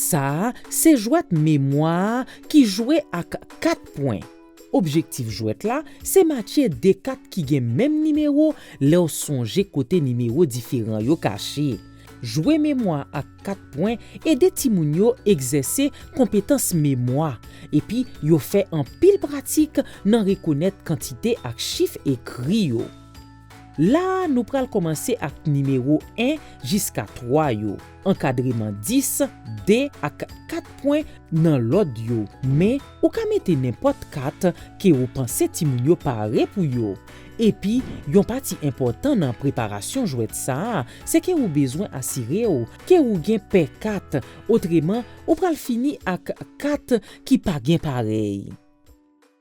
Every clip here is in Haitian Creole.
Ça, c'est jouet mémoire qui jouait à 4 points. Objectif jouet là, c'est matcher des 4 qui gen même numéro, là ou songe côté numéro différent yo caché. Jouer mémoire à 4 points et des timoun yo exercer compétence mémoire et puis yo fait en pile pratique nan reconnaître quantité ak chiffre écrit yo. Là, nous pral commencer avec numéro 1 jusqu'à 3 yo. Encadrement 10, D ak 4 points dans l'ordre yo. Mais ou ka mette n'importe 4 que ou pense ti moun yo pare pour yo. Et puis, yon parti important dans préparation jouet ça, c'est que ou besoin assurer ou que ou gen P4. Autrement, ou pral fini ak 4 qui pa gen pareil.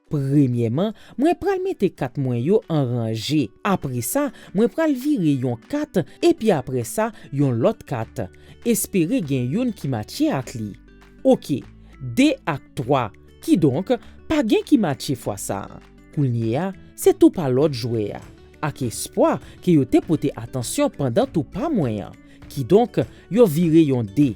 Premièrement, moi pral mette 4 moyen yo en rangée. Après ça, moi pral virer yon 4 et puis après ça, yon l'autre 4. Espérer gen yon qui matche ak li. OK, D ak 3, qui donc pas gen qui matche fois ça. Koulnia, c'est tout pas l'autre jouet. Ak espoir que yo te pote attention pendant tout pas moyen. Qui donc yo vire yon D.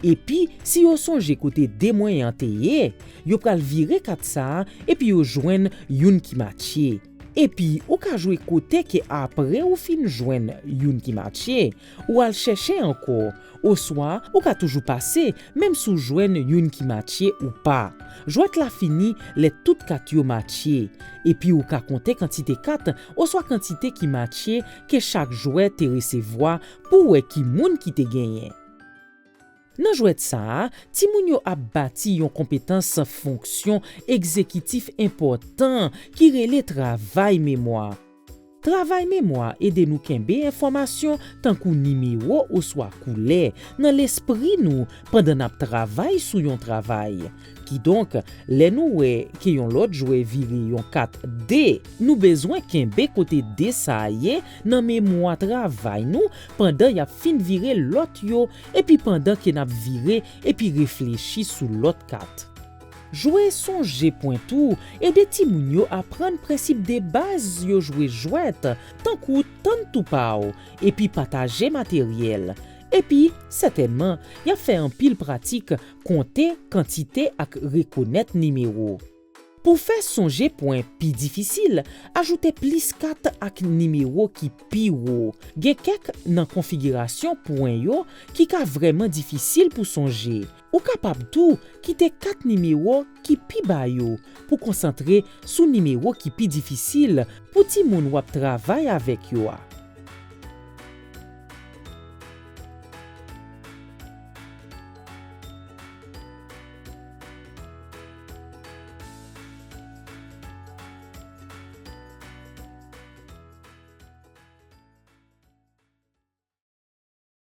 Et puis, si yo songe côté D moyen teye, yo pral virer 4 ça et puis yo joine yon qui matche. Et puis, ou ka jouer côté que après ou fin joine yon qui matche, ou al chercher encore. Au soir, ou ka toujours passer même sous joine yon qui matche ou pas. Jouet la fini les toutes 4 yo matche. Et puis ou ka compter quantité 4 ou soit quantité qui matche que chaque jouet te recevoir pour qui moun qui te gagné. Nan jouet ça, ti moun yo a bâti yon compétence fonction exécutif important qui relè travail mémoire. Travail mémoire aide nous kembe information tant kou numéro ou soit couleur dans l'esprit nous pendant nap travail sou yon travail. Qui donc, les nous que yon l'autre jouet vire yon 4D, nous besoin kembe côté D ça yé dans mémoire travail nous pendant y a fin virer l'autre yo et puis pendant que n'a viré et puis réfléchi sous l'autre 4. Jouer songe point tout et des ti moun yo apprendre principe de base yo jouet tant kou tant tout pa et puis partager matériel. Et puis certainement y a fait un pile pratique compter quantité ak reconnaître numéro. Pour faire songer point pi difficile, ajoutez plus 4 ak numéro qui pi haut. Gen quelques nan configuration point yo qui ka vraiment difficile pour songer. Ou capable tout quitter 4 numéros qui pi bas yo pour concentrer sur numéro qui pi difficile pour ti moun wap travail avec yo.